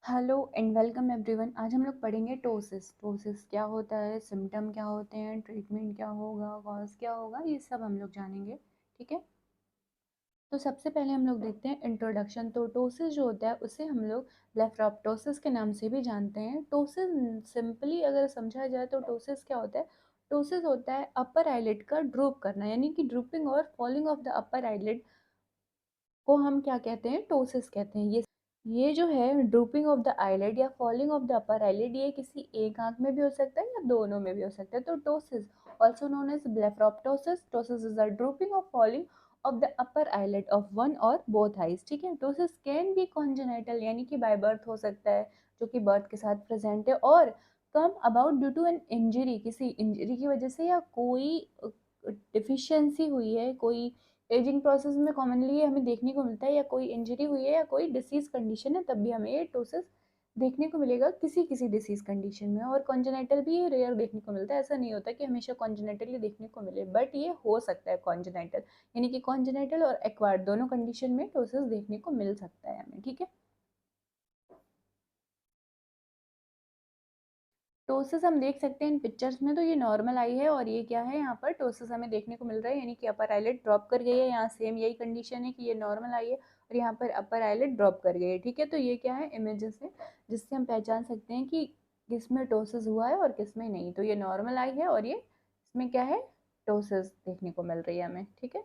Hello and welcome everyone. आज हम लोग पढ़ेंगे टोसिस। टोसिस क्या होता है, सिम्टम क्या होते हैं, ट्रीटमेंट क्या होगा, कॉज क्या होगा, ये सब हम लोग जानेंगे। ठीक है, तो सबसे पहले हम लोग देखते हैं इंट्रोडक्शन। तो टोसिस जो होता है उसे हम लोग ब्लेफारोप्टोसिस के नाम से भी जानते हैं। टोसिस सिंपली अगर समझा जाए तो टोसिस क्या होता है। टोसिस होता है अपर आईलिड का ड्रूप करना, यानी कि drooping or falling of the upper eyelid को हम क्या कहते हैं, टोसिस कहते हैं। ये जो है ड्रूपिंग ऑफ द आईलिड या falling of the upper eyelid, ये किसी एक आंख में भी हो सकता है या दोनों में भी हो सकता है। तो ptosis also known as blepharoptosis. Ptosis is a drooping or falling of the upper eyelid of one or both eyes. ठीक है, टोसिस कैन बी कॉन्जेनाइटल, यानी कि बाय बर्थ हो सकता है, जो कि बर्थ के साथ प्रेजेंट है, और come about due to an injury, किसी इंजरी की वजह से, या कोई डिफिशियंसी हुई है, कोई एजिंग प्रोसेस में कॉमनली ये हमें देखने को मिलता है, या कोई इंजरी हुई है या कोई डिसीज कंडीशन है, तब भी हमें ये टोसिस देखने को मिलेगा किसी किसी डिसीज कंडीशन में। और कॉन्जेनाइटल भी ये रेयर देखने को मिलता है, ऐसा नहीं होता कि हमेशा कॉन्जेनाइटल ही देखने को मिले, बट ये हो सकता है कॉन्जेनाइटल, यानी कि कॉन्जेनाइटल और एक्वायर्ड दोनों कंडीशन में टोसिस देखने को मिल सकता है हमें। ठीक है, टोसिस हम देख सकते हैं इन पिक्चर्स में। तो ये नॉर्मल आई है और ये क्या है, यहाँ पर टोसिस हमें देखने को मिल रहा है, यानी कि अपर आईलिड ड्रॉप कर गई है। यहाँ सेम यही कंडीशन है कि ये नॉर्मल आई है और यहाँ पर अपर आईलिड ड्रॉप कर गई है। ठीक है, तो ये क्या है, इमेजेस है जिससे हम पहचान सकते हैं कि किस में टोसिस हुआ है और किस में नहीं। तो ये नॉर्मल आई है और ये इसमें क्या है, टोसिस देखने को मिल रही है हमें। ठीक है,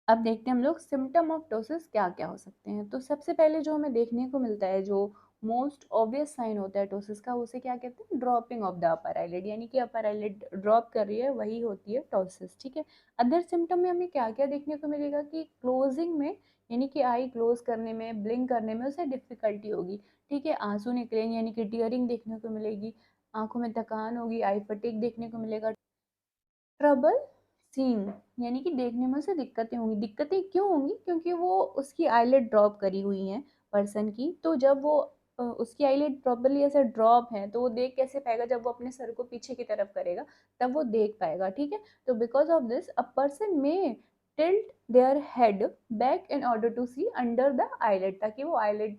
अब देखते हैं हम लोग सिम्टम ऑफ टोसिस क्या क्या हो सकते हैं। तो सबसे पहले जो हमें देखने को मिलता है, जो मोस्ट ऑब्वियस साइन होता है टोसिस का, उसे क्या कहते हैं, dropping of the upper eyelid, यानी कि अपर आईलिड ड्रॉप कर रही है, वही होती है टोसिस। ठीक है, अदर सिम्टम में हमें क्या क्या देखने को मिलेगा कि क्लोजिंग में, यानी कि आई क्लोज करने में, ब्लिंक करने में उसे डिफिकल्टी होगी। ठीक है, आंसू निकलेंगे, यानी कि टीयरिंग देखने को मिलेगी, आंखों में थकान होगी, आई फटीग देखने को मिलेगा, ट्रबल सीइंग, यानी कि देखने में उसे दिक्कतें होंगी। दिक्कतें क्यों होंगी, क्योंकि वो उसकी आईलिड ड्रॉप करी हुई हैं पर्सन की। तो जब वो उसकी आईलिड प्रॉपरली ऐसे ड्रॉप है तो वो देख कैसे पाएगा, जब वो अपने सर को पीछे की तरफ करेगा तब वो देख पाएगा। ठीक है, तो because of this a person may tilt their head back in order to see under the eyelid, ताकि वो आईलिड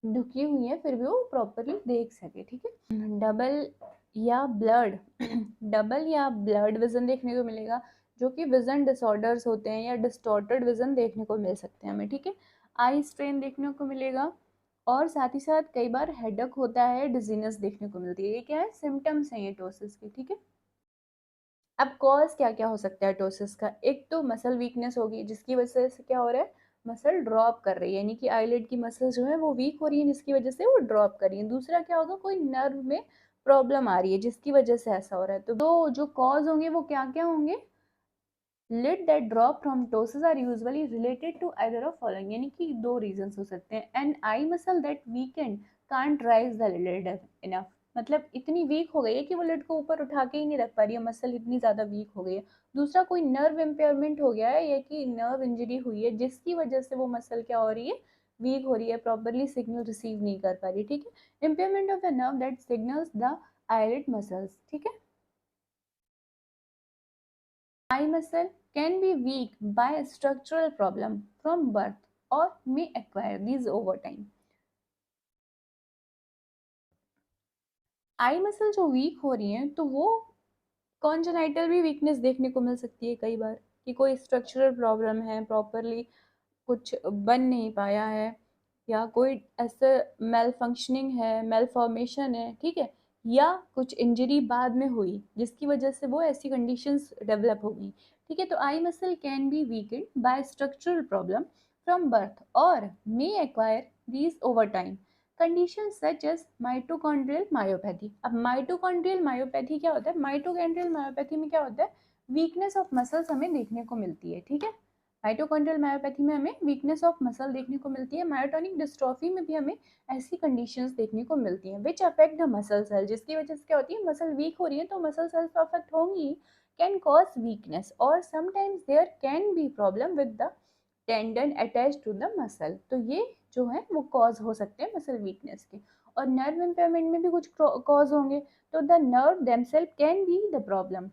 झुकी हुई है फिर भी वो प्रॉपरली देख सके। ठीक है, डबल या ब्लड डबल या ब्लड विजन देखने को मिलेगा, जो कि विजन डिसऑर्डर्स होते हैं या डिस्टॉर्टेड विजन देखने को मिल सकते हैं हमें। ठीक है, आई स्ट्रेन देखने को मिलेगा, और साथ ही साथ कई बार हेडक होता है, डिजीनेस देखने को मिलती है। ये क्या है, सिम्टम्स हैं ये टोसिस के। ठीक है, अब कॉज क्या क्या हो सकता है टोसिस का। एक तो मसल वीकनेस होगी, जिसकी वजह से क्या हो रहा है, मसल ड्रॉप कर रही है, यानी कि आईलिड की मसल जो है वो वीक हो रही है, जिसकी वजह से वो ड्रॉप कर रही है। दूसरा क्या होगा, कोई नर्व में प्रॉब्लम आ रही है जिसकी वजह से ऐसा हो रहा है। तो जो कॉज होंगे वो क्या क्या होंगे, lid that drop from ptosis are usually related to either of following, यानी कि दो रीजंस हो सकते हैं। An eye muscle that weakened can't raise the lid enough, मतलब इतनी वीक हो गई है कि वो लिड को ऊपर उठा के ही नहीं रख पा रही है, मसल इतनी ज्यादा वीक हो गई है। दूसरा, कोई नर्व इम्पेयरमेंट हो गया है या कि नर्व इंजरी हुई है, जिसकी वजह से वो मसल क्या हो रही है, वीक हो रही है, प्रॉपरली सिग्नल रिसीव नहीं कर पा रही। ठीक है, impairment of the nerve that signals the eyelid muscles. ठीक है, eye muscle can be weak by a structural problem from birth or may acquire these over time. I muscle जो week हो रही हैं तो वो कॉन्जेनाइटल भी वीकनेस देखने को मिल सकती है कई बार, कि कोई स्ट्रक्चरल प्रॉब्लम है, प्रॉपरली कुछ बन नहीं पाया है, या कोई ऐसा मेल फंक्शनिंग है, मेल फॉर्मेशन है। ठीक है, या कुछ इंजरी बाद में हुई जिसकी वजह से वो ऐसी कंडीशंस डेवलप हो गई। ठीक है, तो eye muscle can be weakened by structural problem from birth or may acquire these over time condition such as mitochondrial myopathy. अब माइटोकॉन्ड्रियल मायोपैथी क्या होता है, माइटोकॉन्ड्रियल मायोपैथी में क्या होता है, वीकनेस ऑफ मसल्स हमें देखने को मिलती है। ठीक है, माइटोकॉन्ड्रियल मायोपैथी में हमें वीकनेस ऑफ मसल देखने को मिलती है। मायोटोनिक डिस्ट्रॉफी में भी हमें ऐसी कंडीशंस देखने को मिलती हैं which affect the muscle cell, जिसकी वजह से क्या होती है, मसल वीक हो रही है तो मसल सेल्स तो अफेक्ट होंगी, कैन कॉज वीकनेस, और sometimes there can be problem with the tendon attach to the muscle. तो ये जो है वो कॉज हो सकते हैं मसल वीकनेस के। और नर्व इम्पेयरमेंट में भी कुछ कॉज होंगे, तो the nerve themselves can be the problem,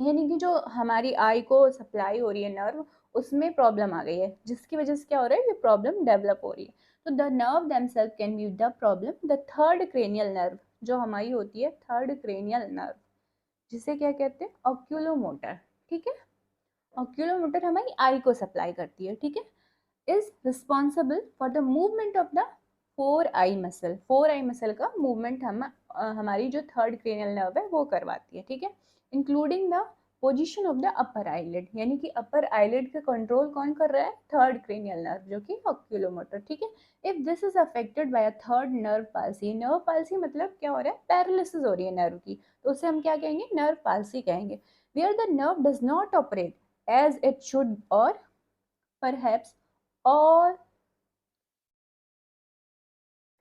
यानी कि जो हमारी आई को सप्लाई हो रही है नर्व, उसमें प्रॉब्लम आ गई है, जिसकी वजह से क्या हो रहा है, ये प्रॉब्लम डेवलप हो रही है। तो the nerve themselves can be the problem. The third cranial nerve जो हमारी होती है, थर्ड क्रेनियल नर्व, जिसे क्या कहते हैं, ऑक्यूलोमोटर, ठीक है। ऑक्यूलोमोटर हमारी आई को सप्लाई करती है, ठीक है। Is responsible for the movement of the four I muscle. Four I muscle का मूवमेंट हमारी जो थर्ड क्रेनियल नर्व है वो करवाती है, ठीक है। Including the position of the upper eyelid, यानी कि अपर आईलिड का कंट्रोल कौन कर रहा है, थर्ड क्रेनियल नर्व जो कि ऑक्यूलोमोटर, ठीक है। If this is affected by a third nerve palsy, nerve palsy मतलब क्या हो रहा है, पैरालिसिस हो रही है नर्व की, तो उसे हम क्या कहेंगे, नर्व पाल्सी कहेंगे। Where the nerve does not operate as it should, or perhaps, or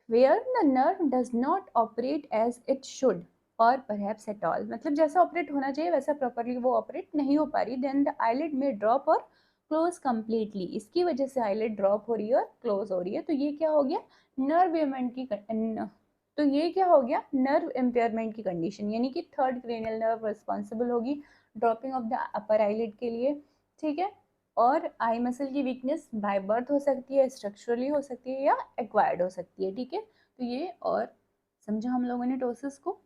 where the nerve does not operate as it should or perhaps at all, मतलब जैसा ऑपरेट होना चाहिए वैसा प्रॉपरली वो ऑपरेट नहीं हो पा रही, देन द आईलिड में ड्रॉप और क्लोज कंप्लीटली, इसकी वजह से आईलिड ड्रॉप हो रही है और क्लोज हो रही है। तो ये क्या हो गया, नर्व इम्पेयरमेंट की तो ये क्या हो गया, नर्व इम्पेयरमेंट की कंडीशन, यानी कि थर्ड क्रेनियल नर्व रिस्पॉन्सिबल होगी dropping of the upper eyelid के लिए, ठीक है। और आई मसल की वीकनेस बाय बर्थ हो सकती है, स्ट्रक्चरली हो सकती है या एक्वायर्ड हो सकती है, ठीक है। तो ये और समझा हम लोगों ने टोसिस को।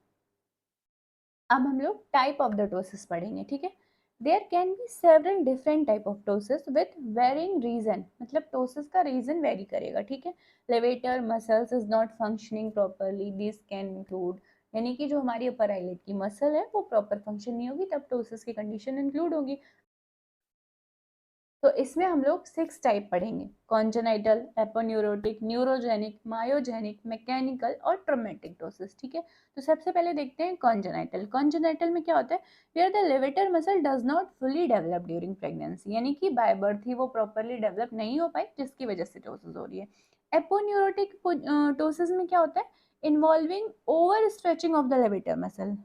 अब हम लोग टाइप ऑफ द टोसिस पढ़ेंगे, ठीक है। There can be several different type of ptosis with varying reason, मतलब टोसिस का रीजन वेरी करेगा, ठीक है। Levator muscles is not functioning properly, this can include, यानी कि जो हमारी अपर आईलिड की मसल है वो प्रॉपर फंक्शन नहीं होगी तब टोसिस की कंडीशन इंक्लूड होगी। तो इसमें हम लोग 6 टाइप पढ़ेंगे, congenital, aponeurotic, neurogenic, myogenic, mechanical और ट्रोमेटिक टोसिस, ठीक है। तो सबसे पहले देखते हैं कॉन्जेनाइटल। कॉन्जेनाइटल में क्या होता है, where the levator muscle does not fully develop during pregnancy, यानी कि बाय बर्थ ही वो प्रॉपरली डेवलप नहीं हो पाई जिसकी वजह से टोसिस हो रही है। एपोन्यूरोटिक टोसिस में क्या होता है, involving over stretching of the levator muscle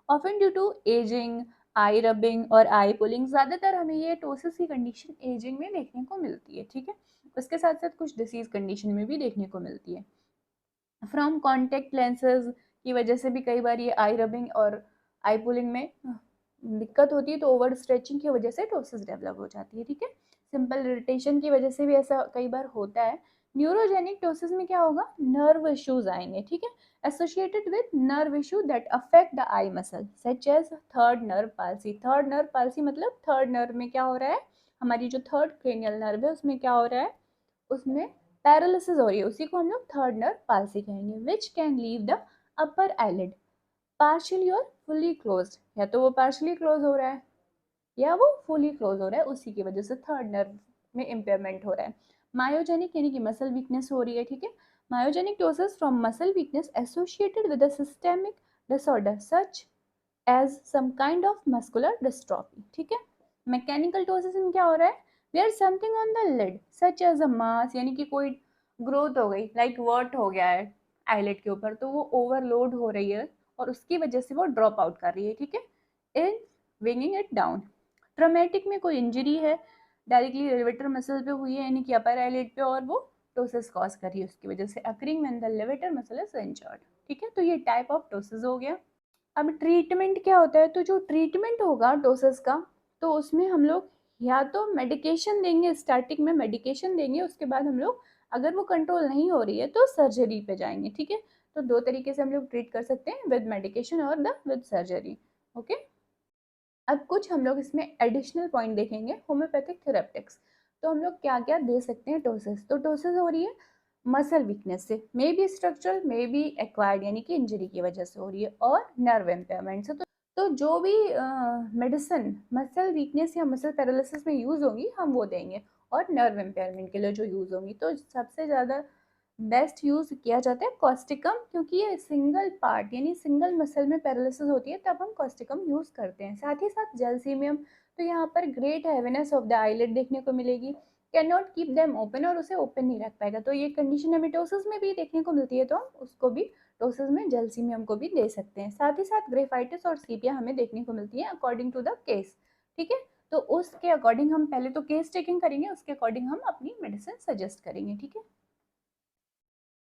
often due to aging, eye rubbing और आई पुलिंग। ज़्यादातर हमें ये टोसिस की कंडीशन एजिंग में देखने को मिलती है, ठीक है। उसके साथ साथ कुछ डिसीज कंडीशन में भी देखने को मिलती है। फ्रॉम कॉन्टेक्ट लेंसेज की वजह से भी कई बार ये आई रबिंग और आई पुलिंग में दिक्कत होती है, तो ओवर स्ट्रेचिंग की वजह से टोसिस डेवलप हो जाती है, ठीक है। सिंपल इरिटेशन की वजह से भी ऐसा कई बार होता है। न्यूरोजेनिक टोसिस में क्या होगा, नर्व इश्यूज आएंगे, ठीक है, associated with nerve issue that affect the eye muscle such as third nerve palsy. Third nerve palsy मतलब थर्ड नर्व में क्या हो रहा है, हमारी जो थर्ड क्रेनियल नर्व है उसमें क्या हो रहा है, उसमें पैरालिसिस हो रही है, उसी को हम लोग थर्ड नर्व पाल्सी कहेंगे। Which can leave the upper eyelid partially और फुली क्लोज्ड, या तो वो पार्शियली क्लोज हो रहा है या वो फुली क्लोज हो रहा है, उसी की वजह से थर्ड नर्व में इम्पेयरमेंट हो रहा है। मायोजेनिक यानी कि मसल वीकनेस हो रही है, ठीक है। Myogenic ptosis from muscle weakness associated with a systemic disorder such as some kind of muscular dystrophy, ठीक है। मैकेनिकल टोसिस में क्या हो रहा है, where something on the lid such as a mass, यानी कि कोई ग्रोथ हो गई, लाइक वर्ट हो गया है आईलेट के ऊपर, तो वो ओवरलोड हो रही है और उसकी वजह से वो ड्रॉप आउट कर रही है, ठीक है, इन विंगिंग इट डाउन। ट्रोमेटिक में कोई इंजरी है, डायरेक्टली लेवेटर मसल पे हुई है, यानी कि अपर आईलेट पे, और वो टोसिस कॉज कर रही है उसकी वजह से, occurring when the levator muscle is injured, ठीक है। तो ये टाइप ऑफ टोसिस हो गया। अब ट्रीटमेंट क्या होता है, तो जो ट्रीटमेंट होगा डोसेस का, तो उसमें हम लोग या तो मेडिकेशन देंगे, स्टार्टिंग में मेडिकेशन देंगे, उसके बाद हम लोग अगर वो कंट्रोल नहीं हो रही है तो सर्जरी पे जाएंगे, ठीक है। तो दो तरीके से हम लोग ट्रीट कर सकते हैं, विद मेडिकेशन और द विद सर्जरी, ओके। अब कुछ हम लोग इसमें एडिशनल पॉइंट देखेंगे, होम्योपैथिक थेरेप्टिक्स। तो हम लोग क्या क्या दे सकते हैं टोसिस, तो टोसिस हो रही है मसल वीकनेस से, may be structural may be acquired, यानी कि इंजरी की वजह से हो रही है, और नर्व इम्पेयरमेंट से। तो जो भी मेडिसिन मसल वीकनेस या मसल पैरालिसिस में यूज़ होंगी हम वो देंगे, और नर्व इम्पेयरमेंट के लिए जो यूज़ होंगी तो सबसे ज़्यादा बेस्ट यूज़ किया जाता है कॉस्टिकम, क्योंकि ये सिंगल पार्ट यानी सिंगल मसल में पैरालिसिस होती है तब हम कॉस्टिकम यूज़ करते हैं। साथ ही साथ जेलसीमियम, तो यहाँ पर great heaviness of the eyelid देखने को मिलेगी, can not keep them open, और उसे ओपन नहीं रख पाएगा, तो ये कंडीशन हमें टोसिस में भी देखने को मिलती है, तो हम उसको भी टोसिस में जेलसीमियम को भी दे सकते हैं। साथ ही साथ ग्रेफाइटिस और सीपिया हमें देखने को मिलती है अकॉर्डिंग टू द केस, ठीक है। तो उसके अकॉर्डिंग हम पहले तो केस टेकिंग करेंगे, उसके अकॉर्डिंग हम अपनी मेडिसिन सजेस्ट करेंगे, ठीक है।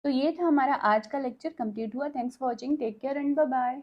तो ये था हमारा आज का लेक्चर, कंप्लीट हुआ। Thanks for watching, take care and bye bye.